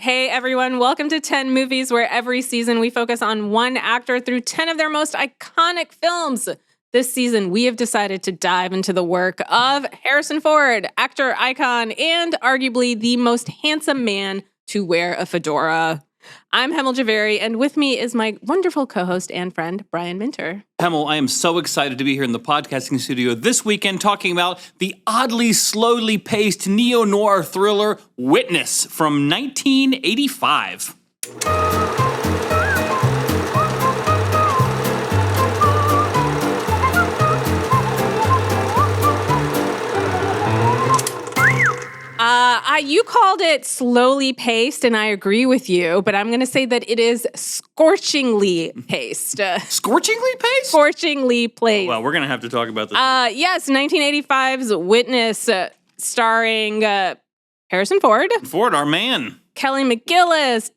Hey everyone, welcome to 10 Movies, where every season we focus on one actor through 10 of their most iconic films. This season, we have decided to dive into the work of Harrison Ford, actor icon, and arguably the most handsome man to wear a fedora. I'm Hemal Javeri, and with me is my wonderful co-host and friend, Brian Minter. Hemal, I am so excited to be here in the podcasting studio this weekend talking about the oddly slowly paced neo-noir thriller Witness from 1985. You called it slowly paced, and I agree with you, but I'm going to say that it is scorchingly paced. Scorchingly paced? Scorchingly paced. Well, we're going to have to talk about this. Yes, 1985's Witness, starring Harrison Ford. Ford, our man. Kelly McGillis,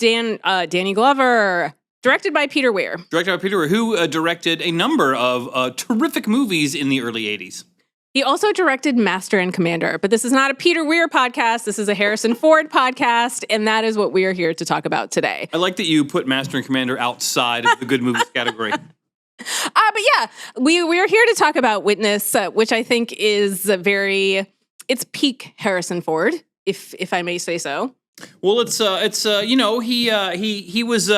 Danny Glover. Directed by Peter Weir. Directed by Peter Weir, who directed a number of terrific movies in the early 80s. He also directed Master and Commander, but this is not a Peter Weir podcast. This is a Harrison Ford podcast, and that is what we are here to talk about today. I like that you put Master and Commander outside of the good movies category. But yeah, we are here to talk about Witness, which I think is it's peak Harrison Ford, if I may say so. Well, he was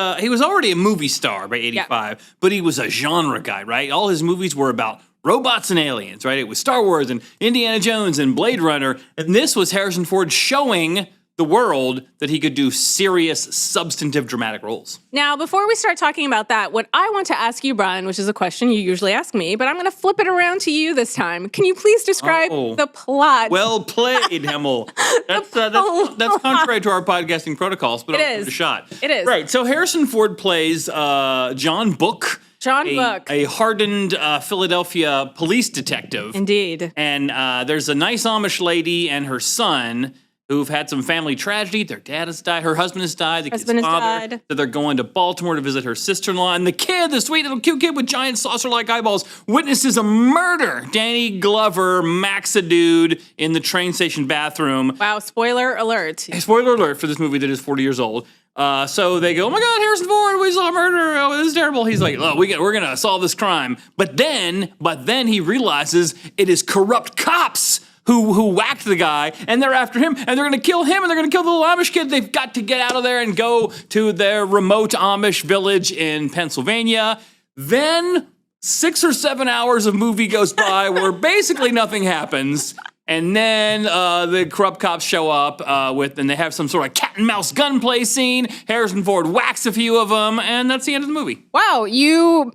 already a movie star by 85, but he was a genre guy, right? All his movies were about robots and aliens, right? It was Star Wars and Indiana Jones and Blade Runner, and this was Harrison Ford showing the world that he could do serious, substantive, dramatic roles. Now, before we start talking about that, what I want to ask you, Brian, which is a question you usually ask me, but I'm going to flip it around to you this time. Can you please describe the plot? Well played, Hemal. That's contrary to our podcasting protocols, but I'll give it a shot. It is. Right, so Harrison Ford plays John Book. A hardened Philadelphia police detective. Indeed. And there's a nice Amish lady and her son who've had some family tragedy. Their dad has died. Her husband has died. The kid's father. Died. So they're going to Baltimore to visit her sister-in-law. And the kid, the sweet little cute kid with giant saucer-like eyeballs, witnesses a murder. Danny Glover macks a dude in the train station bathroom. Wow, spoiler alert. Spoiler alert for this movie that is 40 years old. So they go, oh my God, Harrison Ford, we saw a murder. Oh, this is terrible. He's like, oh, we're going to solve this crime. But then he realizes it is corrupt cops who whacked the guy, and they're after him, and they're going to kill him, and they're going to kill the little Amish kid. They've got to get out of there and go to their remote Amish village in Pennsylvania. Then 6 or 7 hours of movie goes by where basically nothing happens. And then the corrupt cops show up and they have some sort of cat and mouse gunplay scene. Harrison Ford whacks a few of them, and that's the end of the movie. Wow, you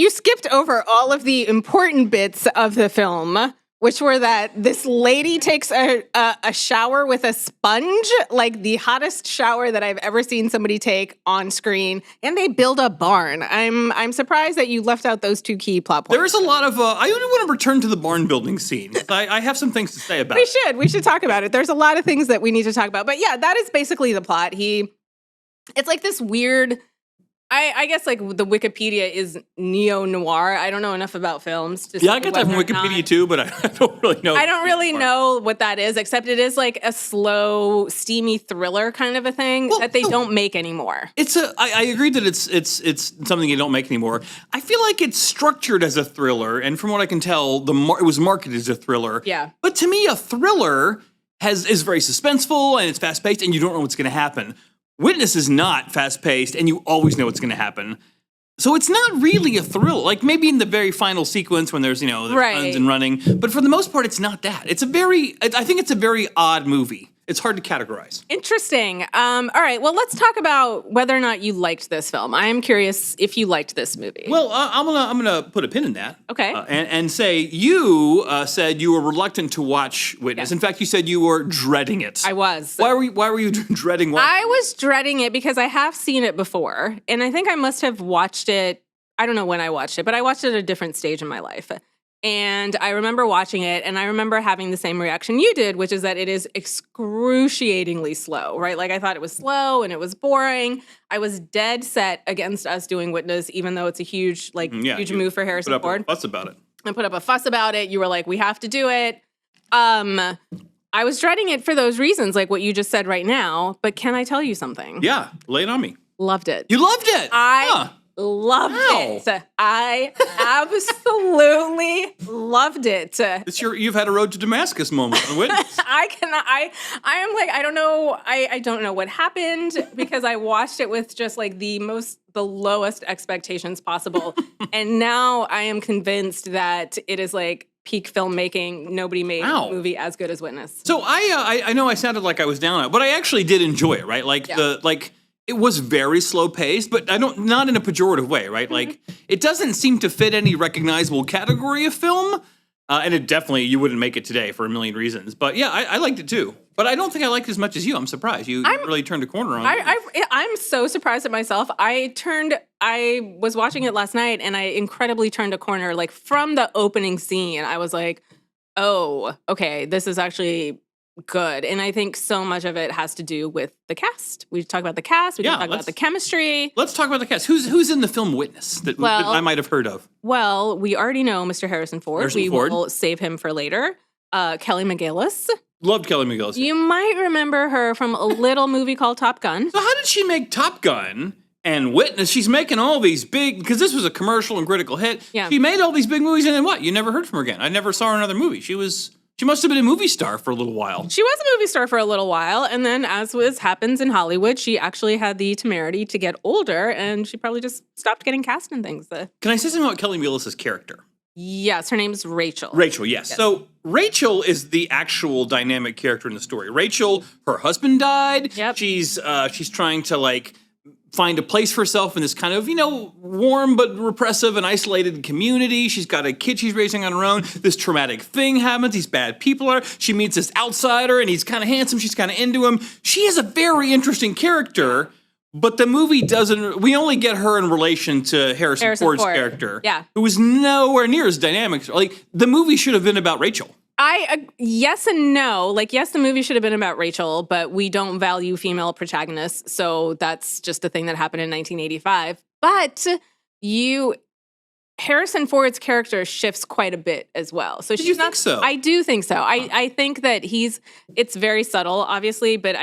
skipped over all of the important bits of the film, which were that this lady takes a shower with a sponge, like the hottest shower that I've ever seen somebody take on screen, and they build a barn. I'm surprised that you left out those two key plot points. There's a lot of I only want to return to the barn building scene. I have some things to say about it. We should talk about it. There's a lot of things that we need to talk about. But yeah, that is basically the plot. It's like this weird, I guess like the Wikipedia is neo-noir. I don't know enough about films. I get that from Wikipedia too, but I don't really know. I don't really know what that is, except it is like a slow, steamy thriller kind of a thing that they don't make anymore. I agree that it's something you don't make anymore. I feel like it's structured as a thriller, and from what I can tell, it was marketed as a thriller. Yeah. But to me, a thriller is very suspenseful, and it's fast-paced, and you don't know what's going to happen. Witness is not fast-paced, and you always know what's going to happen. So it's not really a thriller. Like maybe in the very final sequence when there's, guns and running. But for the most part, it's not that. I think it's a very odd movie. It's hard to categorize. Interesting. All right. Well, let's talk about whether or not you liked this film. I am curious if you liked this movie. Well, I'm gonna put a pin in that. Okay. And say you said you were reluctant to watch Witness. Yeah. In fact, you said you were dreading it. I was. Why were you dreading watching I was dreading it because I have seen it before, and I think I must have watched it. I don't know when I watched it, but I watched it at a different stage in my life. And I remember watching it, and I remember having the same reaction you did, which is that it is excruciatingly slow, right? Like, I thought it was slow and it was boring. I was dead set against us doing Witness, even though it's a huge move for Harrison Ford. Put up a fuss about it. I put up a fuss about it. You were like, we have to do it. I was dreading it for those reasons, like what you just said right now. But can I tell you something? Yeah, lay it on me. Loved it. You loved it. I loved it. I absolutely loved it. You've had a road to Damascus moment on Witness. I am like, I don't know. I don't know what happened because I watched it with just like the lowest expectations possible. And now I am convinced that it is like peak filmmaking. Nobody made a movie as good as Witness. So I know I sounded like I was down on it, but I actually did enjoy it, right? Like it was very slow paced, but not in a pejorative way, right? Like it doesn't seem to fit any recognizable category of film. And it definitely, you wouldn't make it today for a million reasons. But yeah, I liked it too. But I don't think I liked it as much as you. I'm surprised. You really turned a corner on it. I'm so surprised at myself. I was watching it last night and I incredibly turned a corner. Like from the opening scene, I was like, oh, okay, this is actually good. And I think so much of it has to do with the cast. We talk about the cast. We talk about the chemistry. Let's talk about the cast. Who's in the film Witness that I might have heard of? Well, we already know Mr. Harrison Ford. We will save him for later. Kelly McGillis. Loved Kelly McGillis. You might remember her from a little movie called Top Gun. So how did she make Top Gun and Witness? She's making all these big, because this was a commercial and critical hit. Yeah. She made all these big movies and then what? You never heard from her again. I never saw her in another movie. She must have been a movie star for a little while. She was a movie star for a little while, and then as happens in Hollywood, she actually had the temerity to get older, and she probably just stopped getting cast in things. Can I say something about Kelly McGillis' character? Yes, her name's Rachel. Rachel, yes. So Rachel is the actual dynamic character in the story. Rachel, her husband died. Yep. She's trying to find a place for herself in this kind of, warm but repressive and isolated community. She's got a kid she's raising on her own. This traumatic thing happens. These bad people are. She meets this outsider, and he's kind of handsome. She's kind of into him. She is a very interesting character, but the movie doesn't. We only get her in relation to Harrison Ford's character, who was nowhere near as dynamic. Like, the movie should have been about Rachel. Yes and no. Like, yes, the movie should have been about Rachel, but we don't value female protagonists, so that's just a thing that happened in 1985. But Harrison Ford's character shifts quite a bit as well. So you think so? I do think so. I think that it's very subtle, obviously, but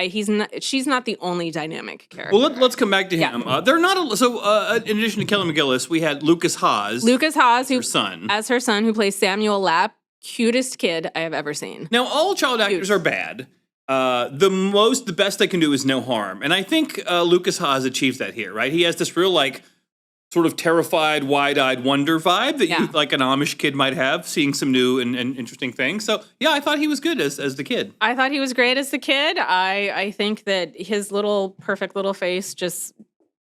she's not the only dynamic character. Well, let's come back to him. They're not in addition to Kelly McGillis, we had Lucas Haas. Her son, who plays Samuel Lapp. Cutest kid I have ever seen. Now, all child actors are bad. The best they can do is no harm. And I think Lucas Haas achieves that here, right? He has this real, sort of terrified, wide-eyed wonder vibe that you, like an Amish kid might have, seeing some new and interesting things. So, yeah, I thought he was good as the kid. I thought he was great as the kid. I think that his perfect little face just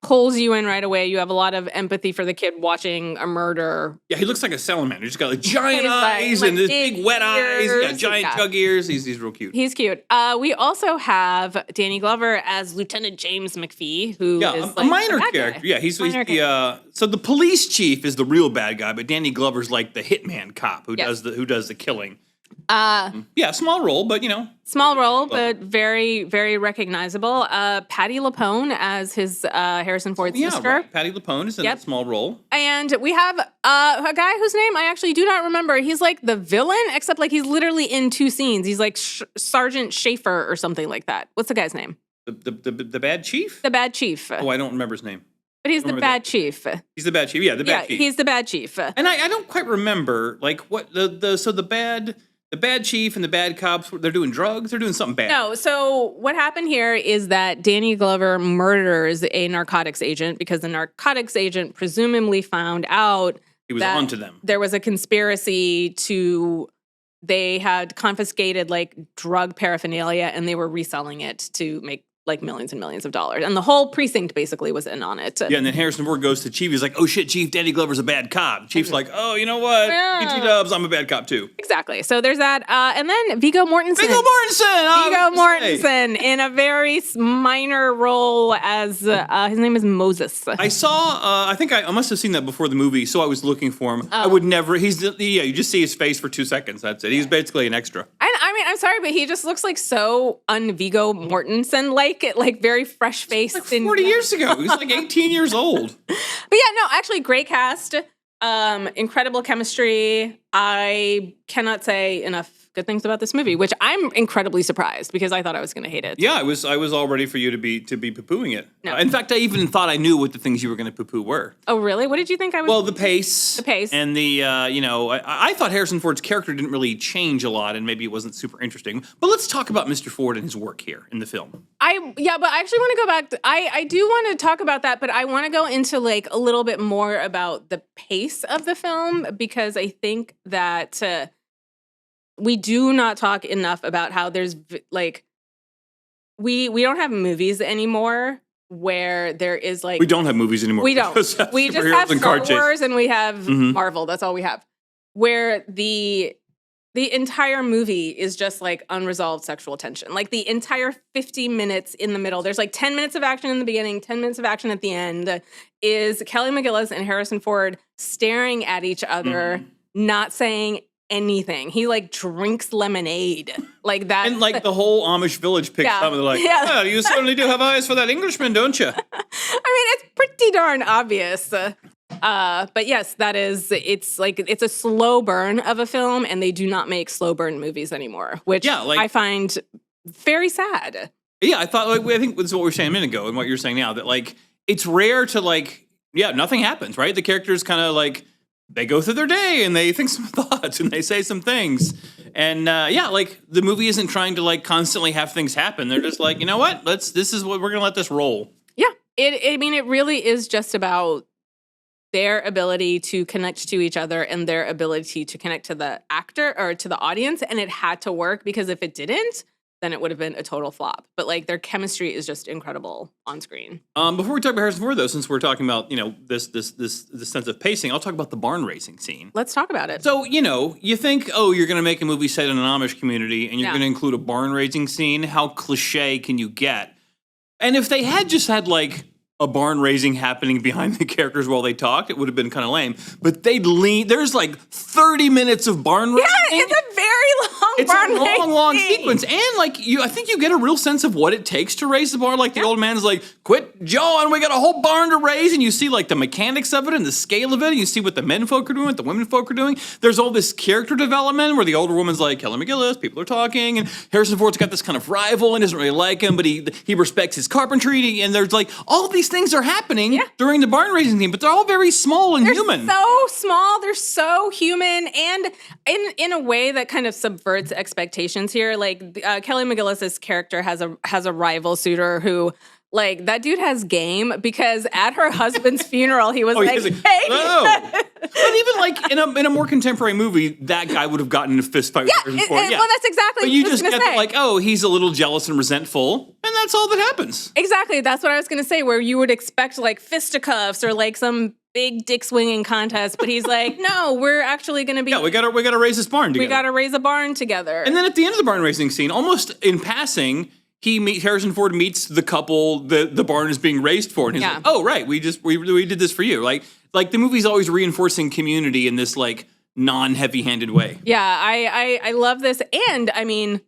pulls you in right away. You have a lot of empathy for the kid watching a murder. Yeah, he looks like a salamander. He's got giant eyes and this big wet eyes. Yeah, giant tug ears. He's real cute. He's cute. We also have Danny Glover as Lieutenant James McPhee, who is a minor character. Yeah, he's so the police chief is the real bad guy, but Danny Glover's like the hitman cop who does the killing. Small role, but small role, but very, very recognizable. Patti LuPone as his Harrison Ford's sister. Right. Patti LuPone is in that small role, and we have a guy whose name I actually do not remember. He's like the villain, except like he's literally in two scenes. He's like Sergeant Schaefer or something like that. What's the guy's name? The bad chief. The bad chief. Oh, I don't remember his name. But he's the bad chief. He's the bad chief. Yeah, the bad chief. He's the bad chief. And I don't quite remember what the bad chief and the bad cops, they're doing drugs? They're doing something bad. No, so what happened here is that Danny Glover murders a narcotics agent because the narcotics agent presumably found out he was onto them. There was a conspiracy they had confiscated drug paraphernalia and they were reselling it to make millions and millions of dollars. And the whole precinct basically was in on it. Yeah, and then Harrison Ford goes to Chief. He's like, oh shit, Chief, Danny Glover's a bad cop. Chief's like, oh, you know what? BT Dubs, I'm a bad cop too. Exactly. So there's that. And then Viggo Mortensen. Viggo Mortensen in a very minor role as, his name is Moses. I saw, I think I must have seen that before the movie, so I was looking for him. I would never, you just see his face for 2 seconds. That's it. He's basically an extra. I mean, I'm sorry, but he just looks so un-Viggo Mortensen-like. Very fresh faced. 40 years ago. He was 18 years old. But yeah, no, actually great cast. Incredible chemistry. I cannot say enough good things about this movie, which I'm incredibly surprised because I thought I was going to hate it. Yeah, I was all ready for you to be poo-pooing it. No. In fact, I even thought I knew what the things you were going to poo-poo were. Oh, really? What did you think I was? Well, the pace. The pace. And the, I thought Harrison Ford's character didn't really change a lot, and maybe it wasn't super interesting. But let's talk about Mr. Ford and his work here in the film. But I actually want to go back. I do want to talk about that, but I want to go into like a little bit more about the pace of the film because I think that we do not talk enough about how there's like we don't have movies anymore where there is like we don't have movies anymore. We don't. We just have Star Wars and we have Marvel. That's all we have. Where the entire movie is just like unresolved sexual tension. Like the entire 50 minutes in the middle, there's like 10 minutes of action in the beginning, 10 minutes of action at the end, is Kelly McGillis and Harrison Ford staring at each other, not saying anything. He like drinks lemonade like that. And like the whole Amish village picks up and they're like, yeah, you certainly do have eyes for that Englishman, don't you? I mean, it's pretty darn obvious. But yes, it's a slow burn of a film, and they do not make slow burn movies anymore, which I find very sad. Yeah, I think this is what we were saying a minute ago and what you're saying now, that like, it's rare to like, nothing happens, right? The characters kind of like, they go through their day and they think some thoughts and they say some things. And like the movie isn't trying to like constantly have things happen. They're just like, you know what? This is what we're going to let this roll. Yeah. It really is just about their ability to connect to each other and their ability to connect to the actor or to the audience. And it had to work because if it didn't, then it would have been a total flop. But like their chemistry is just incredible on screen. Before we talk about Harrison Ford, though, since we're talking about this sense of pacing, I'll talk about the barn racing scene. Let's talk about it. So you think, you're going to make a movie set in an Amish community, and you're going to include a barn racing scene. How cliche can you get? And if they had just had like a barn raising happening behind the characters while they talked, it would have been kind of lame. But they'd lean. There's like 30 minutes of barn raising. Yeah, it's a very long sequence. And like I think you get a real sense of what it takes to raise the barn. Like the old man's like, quit jawing, we got a whole barn to raise. And you see like the mechanics of it and the scale of it. And you see what the men folk are doing, what the women folk are doing. There's all this character development where the older woman's like, Kelly McGillis, people are talking. And Harrison Ford's got this kind of rival and doesn't really like him, but he respects his carpentry. And there's like all these things are happening during the barn raising scene, but they're all very small and human. They're so small, they're so human, and in a way that kind of subverts expectations here. Like Kelly McGillis' character has a rival suitor who, like, that dude has game because at her husband's funeral he was hey. No. But even like in a more contemporary movie, that guy would have gotten in a fist fight with Harrison Ford. Well, that's exactly what you just get like, he's a little jealous and resentful, and that's all that happens. Exactly, that's what I was going to say, where you would expect like fisticuffs or like some big dick swinging contest, but he's like, no, we're actually going to be. Yeah, we gotta raise this barn together. We gotta raise a barn together. And then at the end of the barn raising scene, almost in passing, Harrison Ford meets the couple the barn is being raised for, and he's like, oh right, we did this for you. Like the movie's always reinforcing community in this like non-heavy-handed way. Yeah, I love this, and I mean,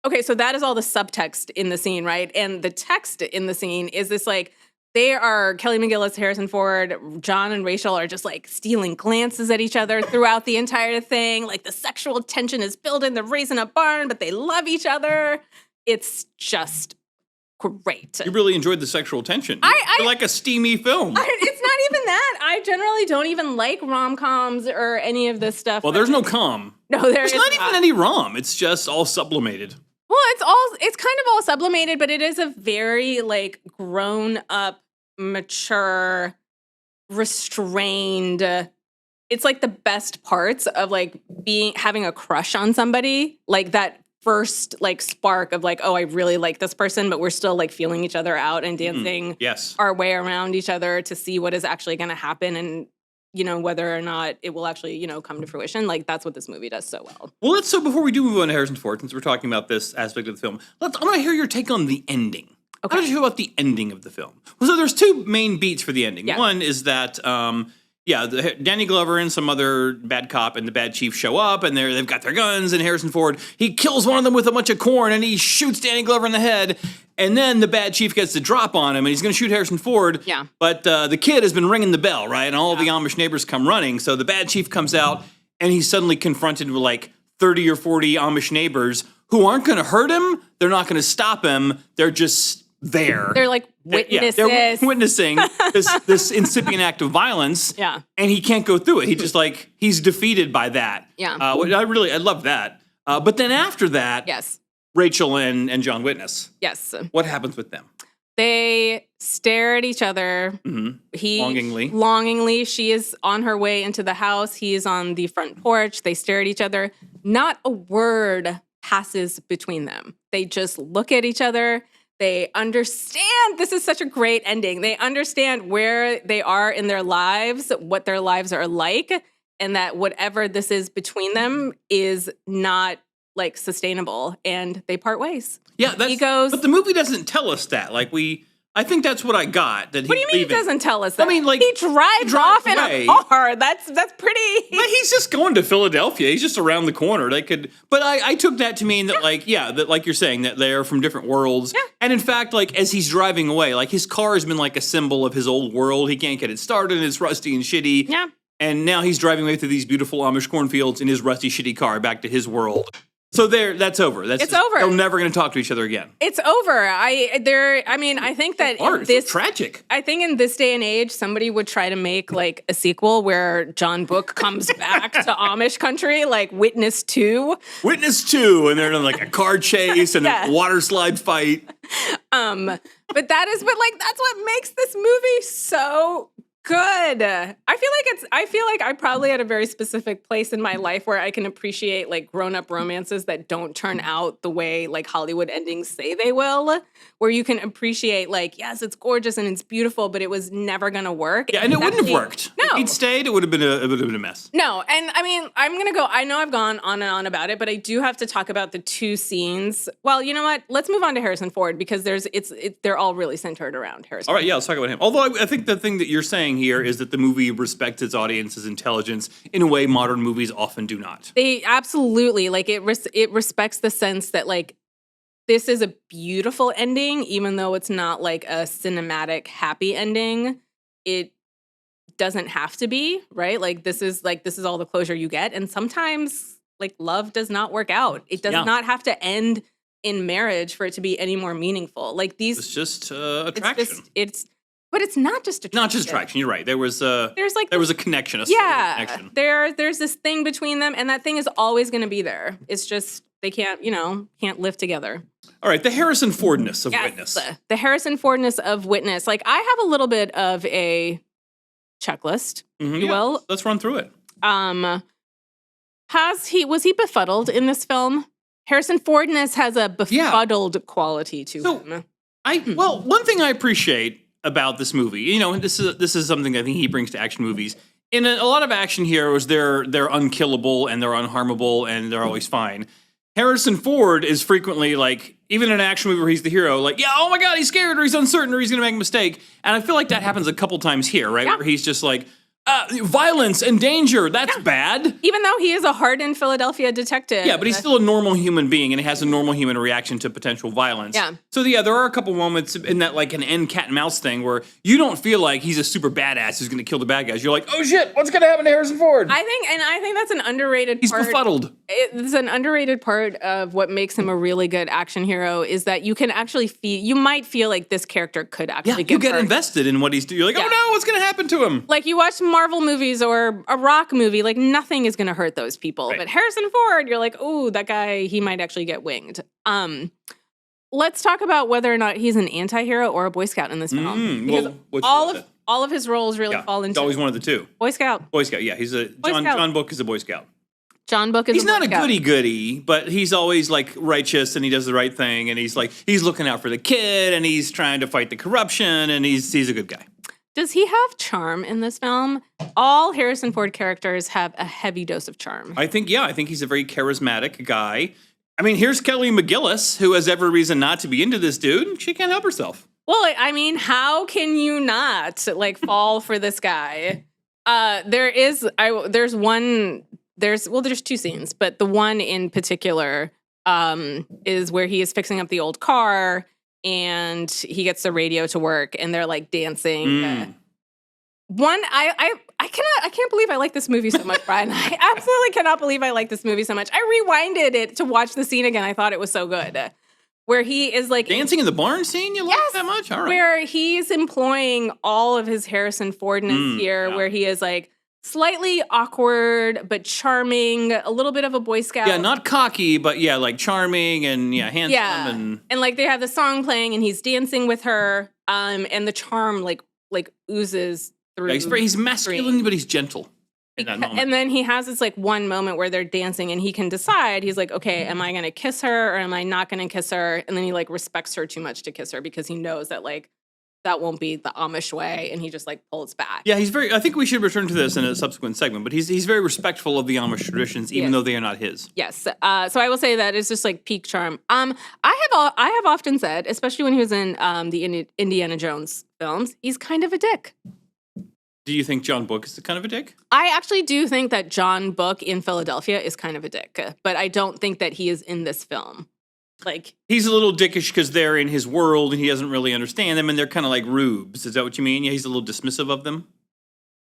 okay, so that is all the subtext in the scene, right? And the text in the scene is this like, they are, Kelly McGillis, Harrison Ford, John and Rachel are just like stealing glances at each other throughout the entire thing. Like the sexual tension is building, they're raising a barn, but they love each other. It's just great. You really enjoyed the sexual tension. You're like a steamy film. It's not even that. I generally don't even like rom-coms or any of this stuff. Well, there's no com. No, there's not even any rom. It's just all sublimated. Well, it's kind of all sublimated, but it is a very like grown up, mature, restrained. It's like the best parts of like having a crush on somebody, like that first like spark of like, oh, I really like this person, but we're still like feeling each other out and dancing our way around each other to see what is actually going to happen and whether or not it will actually come to fruition. Like that's what this movie does so well. Well, so before we do move on to Harrison Ford, since we're talking about this aspect of the film, I want to hear your take on the ending. Okay. How did you feel about the ending of the film? Well, so there's two main beats for the ending. Yeah. One is that Danny Glover and some other bad cop and the bad chief show up, and they've got their guns, and Harrison Ford, he kills one of them with a bunch of corn, and he shoots Danny Glover in the head, and then the bad chief gets the drop on him, and he's going to shoot Harrison Ford, but the kid has been ringing the bell, right, and all the Amish neighbors come running, so the bad chief comes out, and he's suddenly confronted with, like, 30 or 40 Amish neighbors who aren't going to hurt him. They're not going to stop him. They're just there. They're like witnesses. They're witnessing this incipient act of violence. Yeah. And he can't go through it. He just he's defeated by that. Yeah. I love that. But then after that, Yes. Rachel and John Witness. Yes. What happens with them? They stare at each other. He longingly. She is on her way into the house. He is on the front porch. They stare at each other. Not a word passes between them. They just look at each other. They understand. This is such a great ending. They understand where they are in their lives, what their lives are like, and that whatever this is between them is not sustainable, and they part ways. Yeah, but the movie doesn't tell us that. I think that's what I got. What do you mean it doesn't tell us that? I mean, he drives off away. in a car. That's pretty. But he's just going to Philadelphia. He's just around the corner. But I took that to mean that, that like you're saying, that they're from different worlds. Yeah. And in fact, as he's driving away, his car has been a symbol of his old world. He can't get it started. It's rusty and shitty. Yeah. And now he's driving away through these beautiful Amish cornfields in his rusty, shitty car back to his world. So that's over. It's over. They're never going to talk to each other again. It's over. I think that it's tragic. I think in this day and age, somebody would try to make a sequel where John Book comes back to Amish country, like Witness 2. Witness 2, and they're in a car chase and a water slide fight. But that's what makes this movie so good. I feel like I probably at a very specific place in my life where I can appreciate grown-up romances that don't turn out the way Hollywood endings say they will, where you can appreciate yes, it's gorgeous and it's beautiful, but it was never gonna work. Yeah, and it wouldn't have worked. No. If he'd stayed, it would have been a mess. No, and I know I've gone on and on about it, but I do have to talk about the two scenes. Well, you know what? Let's move on to Harrison Ford because they're all really centered around Harrison. All right, yeah, let's talk about him. Although I think the thing that you're saying here is that the movie respects its audience's intelligence in a way modern movies often do not. They absolutely it respects the sense that this is a beautiful ending, even though it's not a cinematic happy ending. It doesn't have to be, right? This is all the closure you get, and sometimes love does not work out. It does not have to end in marriage for it to be any more meaningful. It's just attraction. But it's not just attraction. Not just attraction. You're right. There was a connection. Connection. There's this thing between them, and that thing is always going to be there. It's just they can't live together. All right, the Harrison Fordness of Witness. The Harrison Fordness of Witness. I have a little bit of a checklist, if you will. Let's run through it. Was he befuddled in this film? Harrison Fordness has a befuddled quality to him. One thing I appreciate about this movie, and this is something I think he brings to action movies. In a lot of action heroes, they're unkillable and they're unharmable and they're always fine. Harrison Ford is frequently even in an action movie where he's the hero, oh my God, he's scared or he's uncertain or he's going to make a mistake. And I feel like that happens a couple times here, right? Yeah. Where he's just violence and danger, that's bad. Even though he is a hardened Philadelphia detective. Yeah, but he's still a normal human being and he has a normal human reaction to potential violence. Yeah. So there are a couple moments in that an end cat and mouse thing where you don't feel like he's a super badass who's going to kill the bad guys. You're like, oh shit, what's going to happen to Harrison Ford? I think that's an underrated He's part. befuddled. It's an underrated part of what makes him a really good action hero is that you can actually you might feel like this character could actually you get invested in what he's doing. You're like, oh no, what's going to happen to him? You watch Marvel movies or a rock movie, nothing is going to hurt those people. Right. But Harrison Ford, you're oh, that guy, he might actually get winged. Let's talk about whether or not he's an anti-hero or a Boy Scout in this film. Because all of his roles really fall into... He's always one of the two. Boy Scout. Boy Scout, yeah. He's John Book is a Boy Scout. John Book is he's a Boy not Scout. a goody-goody, but he's always righteous and he does the right thing and he's looking out for the kid and he's trying to fight the corruption and he's a good guy. Does he have charm in this film? All Harrison Ford characters have a heavy dose of charm. I think he's a very charismatic guy. I mean, here's Kelly McGillis, who has every reason not to be into this dude. She can't help herself. Well, how can you not fall for this guy? There's two scenes, but the one in particular is where he is fixing up the old car and he gets the radio to work and they're dancing. I I can't believe I like this movie so much, Brian. I absolutely cannot believe I like this movie so much. I rewinded it to watch the scene again. I thought it was so good. Where he is like dancing in the barn scene, you like that much? All right. Where he's employing all of his Harrison Fordness here, where he is like slightly awkward but charming, a little bit of a Boy Scout. Yeah, not cocky, but yeah, like charming and handsome and like they have the song playing and he's dancing with her, and the charm like oozes through. Yeah, he's masculine, but he's gentle. In that moment. And then he has this like one moment where they're dancing and he can decide, he's like, okay, am I going to kiss her or am I not going to kiss her? And then he like respects her too much to kiss her because he knows that like that won't be the Amish way, and he just like pulls back. Yeah, I think we should return to this in a subsequent segment, but he's very respectful of the Amish traditions, even though they are not his. Yes. So I will say that it's just like peak charm. I have often said, especially when he was in the Indiana Jones films, he's kind of a dick. Do you think John Book is kind of a dick? I actually do think that John Book in Philadelphia is kind of a dick, but I don't think that he is in this film. Like, he's a little dickish because they're in his world and he doesn't really understand them, and they're kind of like rubes. Is that what you mean? Yeah, he's a little dismissive of them.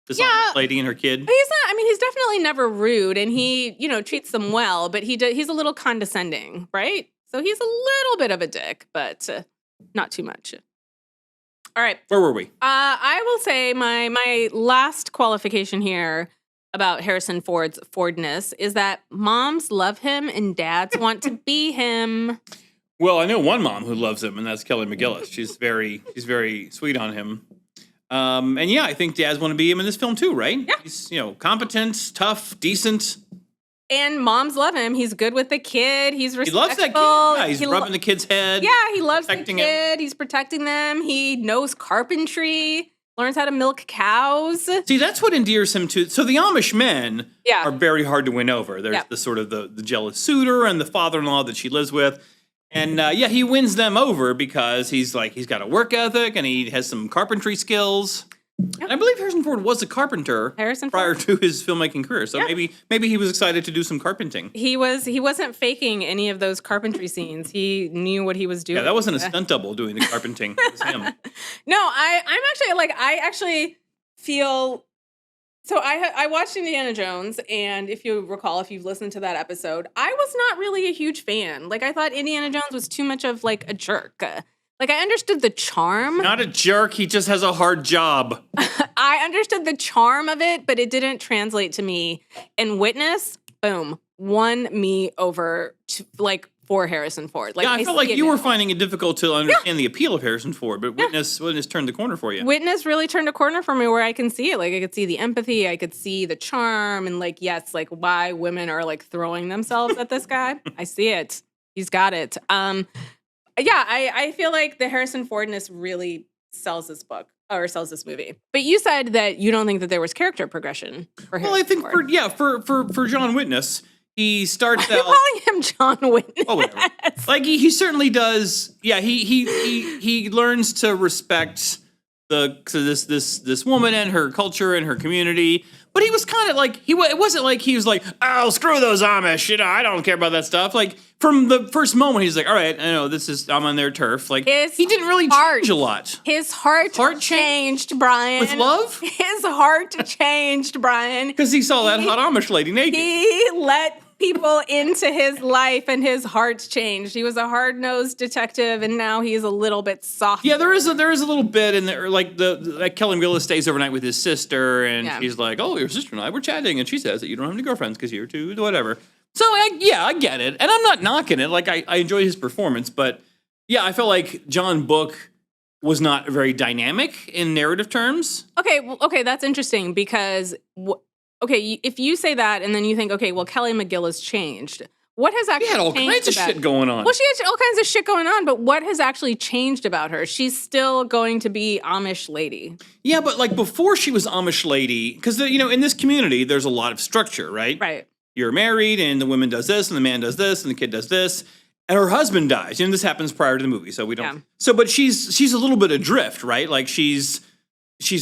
This lady and her kid. He's not. I mean, he's definitely never rude, and he, treats them well. But he's a little condescending, right? So he's a little bit of a dick, but not too much. All right. Where were we? I will say my last qualification here about Harrison Ford's Fordness is that moms love him and dads want to be him. Well, I know one mom who loves him, and that's Kelly McGillis. She's very sweet on him. And yeah, I think dads want to be him in this film too, right? Yeah. He's, competent, tough, decent. And moms love him. He's good with the kid. He's respectful. He loves that kid. Yeah, he's rubbing the kid's head. Yeah, he loves the kid. He's protecting them. He knows carpentry. Learns how to milk cows. See, that's what endears him to. So the Amish men are very hard to win over. There's the sort of the jealous suitor and the father-in-law that she lives with. And he wins them over because he's got a work ethic and he has some carpentry skills. Yep. And I believe Harrison Ford was a carpenter prior to his filmmaking career. So maybe he was excited to do some carpenting. He wasn't faking any of those carpentry scenes. He knew what he was doing. Yeah, that wasn't a stunt double doing the carpenting. It was him. No, I actually feel so I watched Indiana Jones, and if you recall, if you've listened to that episode, I was not really a huge fan. Like, I thought Indiana Jones was too much of like a jerk. Like, I understood the charm. Not a jerk. He just has a hard job. I understood the charm of it, but it didn't translate to me. And Witness, boom, won me over for Harrison Ford. Like, I felt like you were finding it difficult to understand the appeal of Harrison Ford, but Witness turned the corner for you. Witness really turned a corner for me where I can see it. Like, I could see the empathy, I could see the charm, and why women are throwing themselves at this guy. I see it. He's got it. Yeah, I feel like the Harrison Fordness really sells this book or sells this movie. But you said that you don't think that there was character progression for Harrison Well, I think Ford. for John Witness, he starts out calling him John Witness. Oh, whatever. Like he certainly does. Yeah, he learns to respect this woman and her culture and her community. But he was kind of like it wasn't like he was like, oh, screw those Amish. I don't care about that stuff. Like from the first moment, he's like, all right, I know I'm on their turf. Like he didn't really change a lot. His heart changed, Brian. With love? His heart changed, Brian. Because he saw that hot Amish lady naked. He let people into his life, and his heart changed. He was a hard-nosed detective, and now he's a little bit soft. Yeah, there is a little bit in there, like Kelly McGillis stays overnight with his sister, and she's like, "Oh, your sister and I were chatting," and she says that you don't have any girlfriends because you're too whatever. So I get it, and I'm not knocking it. Like I enjoyed his performance, but yeah, I felt like John Book was not very dynamic in narrative terms. Okay, that's interesting because. Okay, if you say that and then you think, okay, well, Kelly McGillis changed. What has actually changed? She had all kinds of shit going on. Well, she had all kinds of shit going on, but what has actually changed about her? She's still going to be Amish lady. Yeah, but before she was Amish lady, because in this community, there's a lot of structure, right? Right. You're married, and the woman does this, and the man does this, and the kid does this, and her husband dies. This happens prior to the movie, so we don't. Yeah. So, but she's a little bit adrift, right? Like she's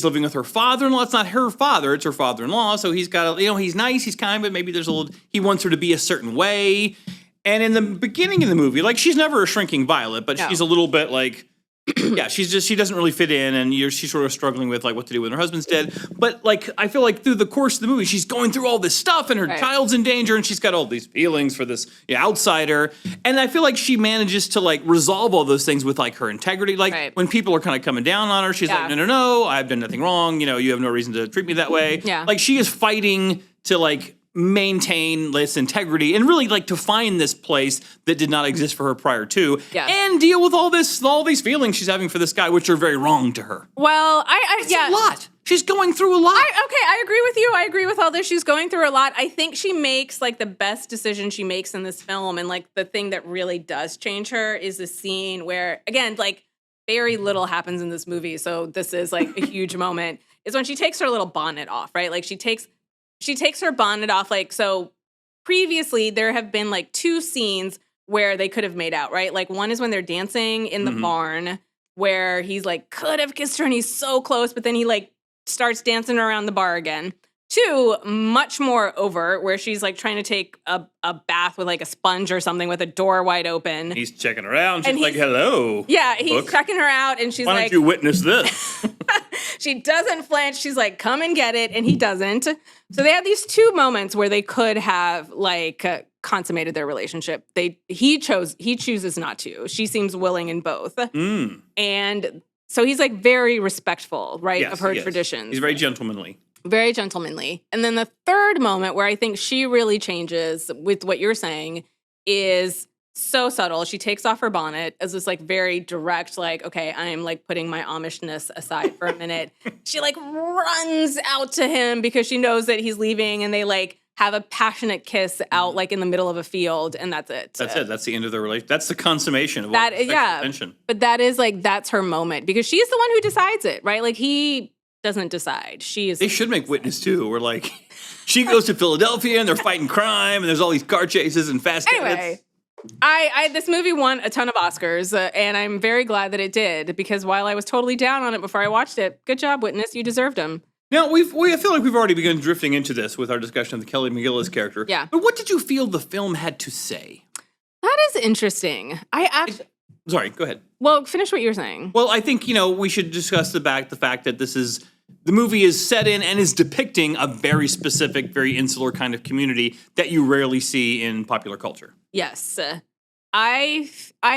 living with her father-in-law. It's not her father, it's her father-in-law. So he's got he's nice, he's kind, but maybe there's he wants her to be a certain way. And in the beginning of the movie, she's never a shrinking violet, but she's a little bit Yeah, she doesn't really fit in, and she's sort of struggling with like what to do when her husband's dead. But like I feel like through the course of the movie, she's going through all this stuff, and her child's in danger, and she's got all these feelings for this outsider. And I feel like she manages to like resolve all those things with like her integrity. Like when people are kind of coming down on her, she's like, no, I've done nothing wrong. You have no reason to treat me that way. Yeah, like she is fighting to like maintain this integrity and really like to find this place that did not exist for her prior to, and deal with all these feelings she's having for this guy, which are very wrong to her. Well, it's a lot. She's going through a lot. I agree with you. I agree with all this. She's going through a lot. I think she makes like the best decision she makes in this film, and like the thing that really does change her is the scene where, again, like very little happens in this movie, so this is like a huge moment. Is when she takes her little bonnet off, right? Like she takes her bonnet off. Like, so previously there have been like 2 scenes where they could have made out, right? Like one is when they're dancing in the barn where he's like, could have kissed her and he's so close, but then he like starts dancing around the bar again. 2, much more overt, where she's like trying to take a bath with like a sponge or something with a door wide open. He's checking her out. She's like, hello. Yeah, he's checking her out, and she's like, why don't you witness this? She doesn't flinch. She's like, come and get it. And he doesn't. So they have these 2 moments where they could have like consummated their relationship. He chooses not to. She seems willing in both. And so he's like very respectful, right, of her traditions. He's very gentlemanly. Very gentlemanly. And then the third moment where I think she really changes with what you're saying is so subtle. She takes off her bonnet as this like very direct, like, okay, I am like putting my Amishness aside for a minute. She like runs out to him because she knows that he's leaving, and they like have a passionate kiss out like in the middle of a field, and that's it. That's it. That's the end of the relationship. That's the consummation of that. Tension. But that is like, that's her moment because she's the one who decides it, right? Like he doesn't decide. She is. They should make Witness too. Where like she goes to Philadelphia and they're fighting crime, and there's all these car chases and fast. Anyway, this movie won a ton of Oscars, and I'm very glad that it did, because while I was totally down on it before I watched it, good job, Witness. You deserved them. Now, I feel like we've already begun drifting into this with our discussion of the Kelly McGillis character. Yeah. But what did you feel the film had to say? That is interesting. Sorry, go ahead. Well, finish what you're saying. Well, I think, we should discuss the fact that the movie is set in and is depicting a very specific, very insular kind of community that you rarely see in popular culture. Yes. I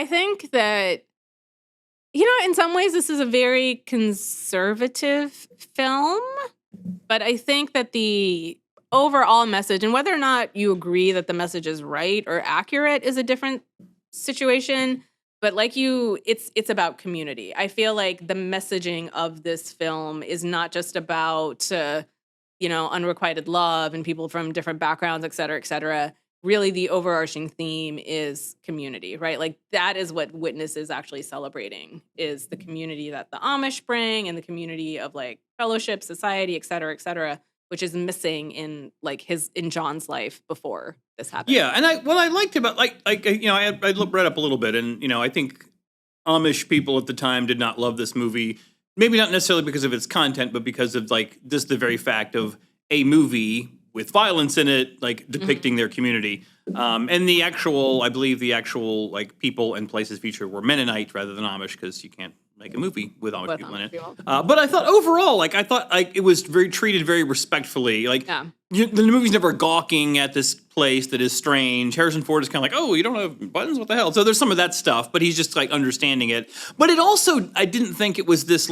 think that, in some ways this is a very conservative film, but I think that the overall message, and whether or not you agree that the message is right or accurate, is a different situation. But it's about community. I feel like the messaging of this film is not just about, unrequited love and people from different backgrounds, et cetera, et cetera. Really, the overarching theme is community, right? Like that is what Witness is actually celebrating, is the community that the Amish bring and the community of like fellowship, society, et cetera, which is missing in John's life before this happened. Yeah, and what I liked about I read up a little bit, and I think Amish people at the time did not love this movie. Maybe not necessarily because of its content, but because of just the very fact of a movie with violence in it, like depicting their community. And I believe the actual people and places featured were Mennonite rather than Amish, because you can't make a movie with Amish people in it. But I thought overall, it was treated very respectfully. The movie's never gawking at this place that is strange. Harrison Ford is kind of like, oh, you don't have buttons? What the hell? So there's some of that stuff, but he's just understanding it. But it also, I didn't think it was this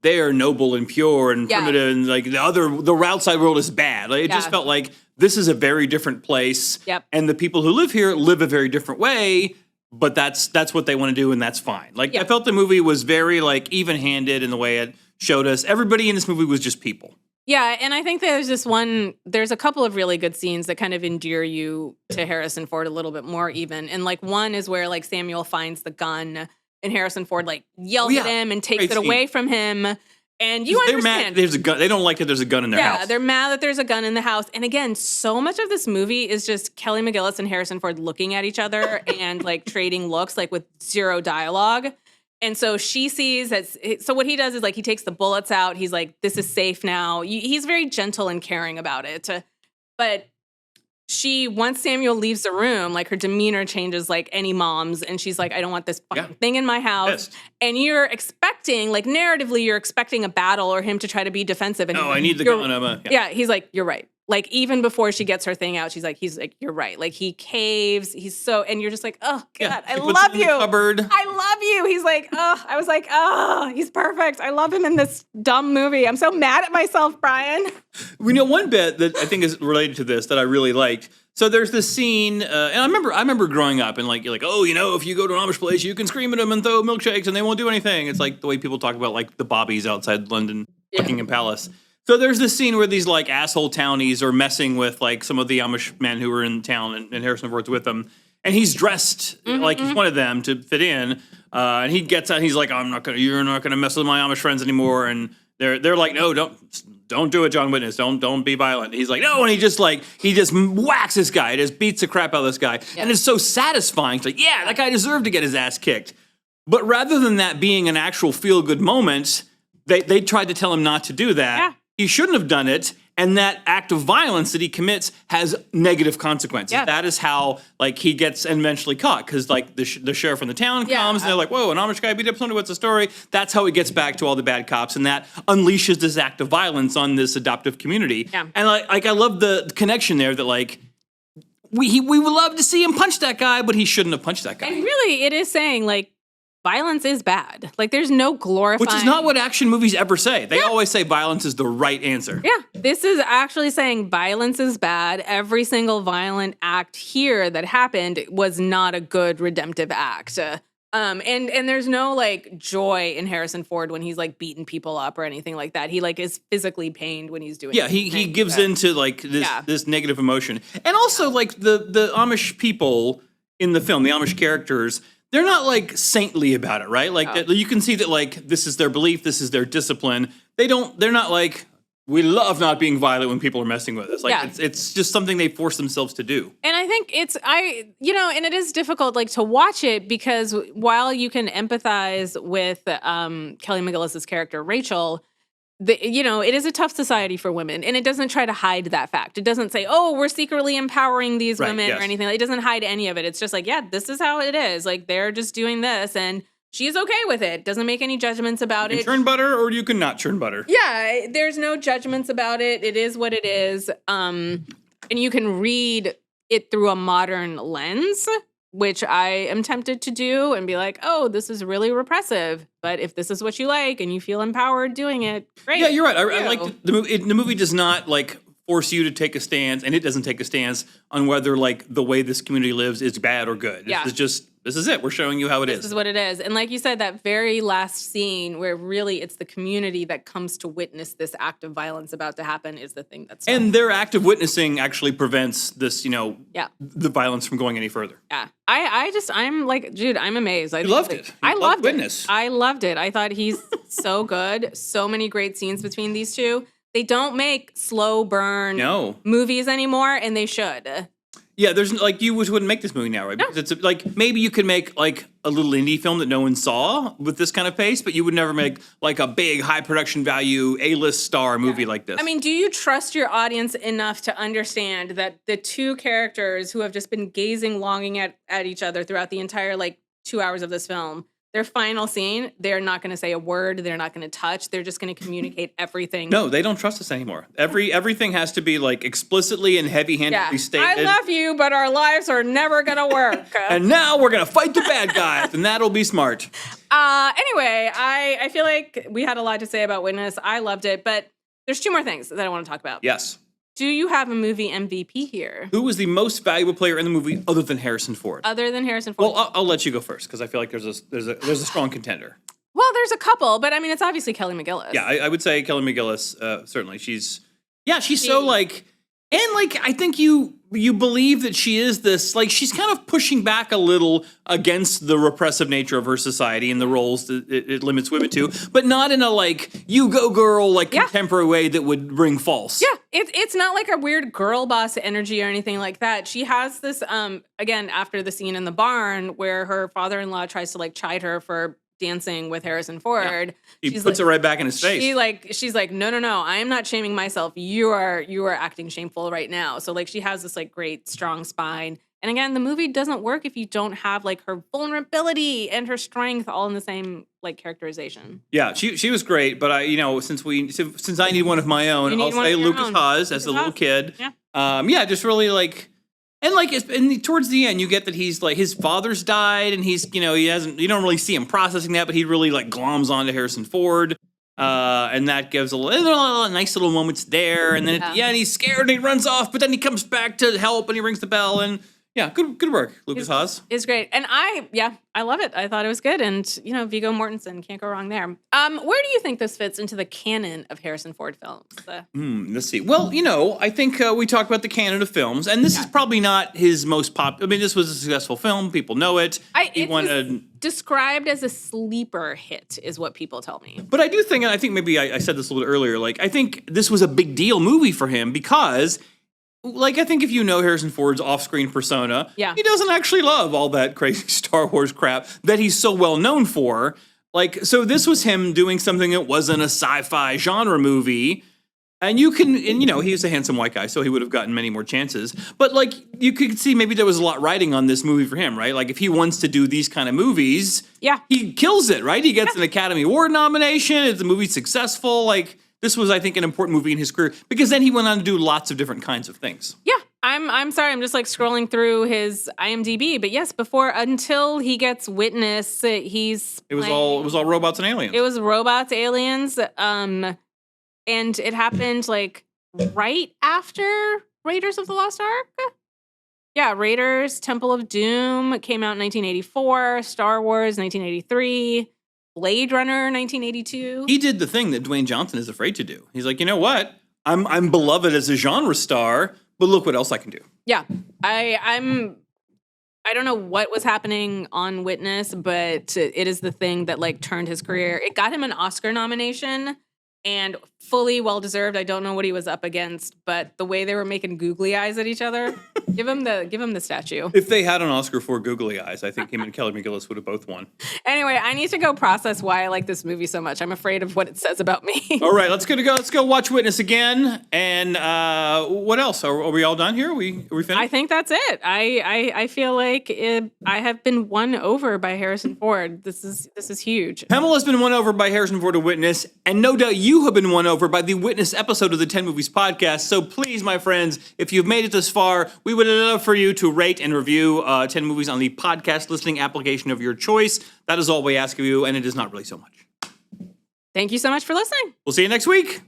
they are noble and pure and primitive, and the outside world is bad. It just felt like this is a very different place, and the people who live here live a very different way. But that's what they want to do, and that's fine. I felt the movie was very even-handed in the way it showed us. Everybody in this movie was just people. Yeah, and I think there's a couple of really good scenes that kind of endear you to Harrison Ford a little bit more even. And one is where Samuel finds the gun and Harrison Ford yells at him and takes it away from him. And you understand. They're mad there's a gun. They don't like that there's a gun in their house. Yeah, they're mad that there's a gun in the house. And again, so much of this movie is just Kelly McGillis and Harrison Ford looking at each other and trading looks with zero dialogue. And so she sees that. So what he does is he takes the bullets out. He's like, this is safe now. He's very gentle and caring about it. But once Samuel leaves the room, like her demeanor changes like any mom's, and she's like, I don't want this fucking thing in my house. Yes. And you're expecting, like narratively, you're expecting a battle or him to try to be defensive. And I need the gun. He's like, you're right. Like, even before she gets her thing out, he's like, you're right. Like, he caves. And you're just like, oh, God, I love you. Cupboard. I love you. He's like, oh, I was like, oh, he's perfect. I love him in this dumb movie. I'm so mad at myself, Brian. We know one bit that I think is related to this that I really liked. So there's this scene, and I remember growing up and like, you're like, oh, if you go to an Amish place, you can scream at them and throw milkshakes and they won't do anything. It's like the way people talk about like the bobbies outside London, Buckingham Palace. So there's this scene where these like asshole townies are messing with like some of the Amish men who were in town, and Harrison Ford's with them, and he's dressed like he's one of them to fit in. And he gets out, and he's like, "You're not gonna mess with my Amish friends anymore." And they're like, "No, don't do it, John Witness. Don't be violent." He's like, "No," and he just whacks this guy, just beats the crap out of this guy, and it's so satisfying. It's like, yeah, that guy deserved to get his ass kicked. But rather than that being an actual feel good moment, they tried to tell him not to do that. Yeah. He shouldn't have done it, and that act of violence that he commits has negative consequences. Yeah. That is how like he gets eventually caught, because like the sheriff in the town comes, and they're like, "Whoa, an Amish guy beat up somebody. What's the story?" That's how he gets back to all the bad cops, and that unleashes this act of violence on this adoptive community. Yeah. And I love the connection there that like we would love to see him punch that guy, but he shouldn't have punched that guy. And really, it is saying like, violence is bad. Like, there's no glorifying. Which is not what action movies ever say. They always say violence is the right answer. Yeah. This is actually saying violence is bad. Every single violent act here that happened was not a good redemptive act. And there's no, like, joy in Harrison Ford when he's, like, beating people up or anything like that. He, like, is physically pained when he's doing it. Yeah, he gives into, like, this negative emotion. And also, like, the Amish people in the film, the Amish characters, they're not like saintly about it, right? Like you can see that like this is their belief, this is their discipline. They're not like, we love not being violent when people are messing with us. Like it's just something they force themselves to do. And I think and it is difficult like to watch it, because while you can empathize with Kelly McGillis' character Rachel, it is a tough society for women, and it doesn't try to hide that fact. It doesn't say, oh, we're secretly empowering these women or anything. It doesn't hide any of it. It's just like, yeah, this is how it is. Like, they're just doing this, and she's okay with it. Doesn't make any judgments about it. You can churn butter, or you can not churn butter. Yeah, there's no judgments about it. It is what it is. And you can read it through a modern lens, which I am tempted to do and be like, oh, this is really repressive. But if this is what you like and you feel empowered doing it, great. Yeah, you're right. I like the movie. The movie does not like force you to take a stance, and it doesn't take a stance on whether like the way this community lives is bad or good. Yeah. This is it. We're showing you how it is. This is what it is. And like you said, that very last scene where really it's the community that comes to witness this act of violence about to happen is the thing that's... And their act of witnessing actually prevents this, the violence from going any further. Yeah. I'm like, dude, I'm amazed. I loved it. I loved Witness. It. I loved it. I thought he's so good. So many great scenes between these two. They don't make slow burn movies anymore, and they should. Yeah, there's like you wouldn't make this movie now, right? Because it's like maybe you could make like a little indie film that no one saw with this kind of pace, but you would never make like a big high production value A-list star movie like this. I mean, do you trust your audience enough to understand that the two characters who have just been gazing longing at each other throughout the entire like 2 hours of this film, their final scene, they're not going to say a word. They're not going to touch. They're just going to communicate everything. No, they don't trust us anymore. Everything has to be like explicitly and heavy-handedly stated. I love you, but our lives are never going to work. And now we're going to fight the bad guys, and that'll be smart. Anyway, I feel like we had a lot to say about Witness. I loved it, but there's two more things that I want to talk about. Yes. Do you have a movie MVP here? Who was the most valuable player in the movie other than Harrison Ford? Other than Harrison Ford? Well, I'll let you go first because I feel like there's a strong contender. Well, there's a couple, but I mean, it's obviously Kelly McGillis. Yeah, I would say Kelly McGillis, certainly. She's so like, and like, I think you believe that she is this, like, she's kind of pushing back a little against the repressive nature of her society and the roles that it limits women to, but not in a, like, you go girl, like, contemporary way that would ring false. Yeah, it's not like a weird girl boss energy or anything like that. She has this, again, after the scene in the barn where her father-in-law tries to, like, chide her for dancing with Harrison Ford. He puts it right back in his face. She's like, no, I am not shaming myself. You are acting shameful right now. So like she has this like great strong spine. And again, the movie doesn't work if you don't have like her vulnerability and her strength all in the same like characterization. Yeah, she was great, but since I need one of my own, I'll say Lucas Haas as a little kid. Yeah. Just really like. And like, towards the end, you get that he's like his father's died, and he's you don't really see him processing that, but he really like gloms onto Harrison Ford, and that gives a lot of nice little moments there. And then at the end, he's scared and he runs off, but then he comes back to help and he rings the bell. And yeah, good work, Lucas Haas. It's great, and I love it. I thought it was good, and Viggo Mortensen, can't go wrong there. Where do you think this fits into the canon of Harrison Ford films? Let's see. Well, I think we talked about the canon of films, and this is probably not his most popular. I mean, this was a successful film; people know it. Described as a sleeper hit is what people tell me. But I do think, and I think maybe I said this a little bit earlier. Like, I think this was a big deal movie for him because. Like, I think if you know Harrison Ford's off-screen persona, he doesn't actually love all that crazy Star Wars crap that he's so well known for. Like, so this was him doing something that wasn't a sci-fi genre movie. And he was a handsome white guy, so he would have gotten many more chances. But, like, you could see maybe there was a lot riding on this movie for him, right? Like, if he wants to do these kind of movies, he kills it, right? He gets an Academy Award nomination. It's a movie successful, like... This was, I think, an important movie in his career because then he went on to do lots of different kinds of things. Yeah, I'm sorry, I'm just like scrolling through his IMDb, but yes, until he gets Witness, it was all robots and aliens. It was robots, aliens, and it happened like right after Raiders of the Lost Ark. Yeah, Raiders, Temple of Doom came out in 1984, Star Wars 1983. Blade Runner, 1982. He did the thing that Dwayne Johnson is afraid to do. He's like, you know what? I'm beloved as a genre star, but look what else I can do. Yeah, I don't know what was happening on Witness, but it is the thing that like turned his career. It got him an Oscar nomination, and fully well-deserved. I don't know what he was up against, but the way they were making googly eyes at each other, give him the statue. If they had an Oscar for googly eyes, I think him and Kelly McGillis would have both won. Anyway, I need to go process why I like this movie so much. I'm afraid of what it says about me. All right, let's go watch Witness again. And what else? Are we all done here? Are we finished? I think that's it. I feel like I have been won over by Harrison Ford. This is huge. Hemal has been won over by Harrison Ford to Witness, and no doubt you have been won over by the Witness episode of the 10 Movies podcast. So please, my friends, if you've made it this far, we would love for you to rate and review 10 Movies on the podcast listening application of your choice. That is all we ask of you, and it is not really so much. Thank you so much for listening. We'll see you next week.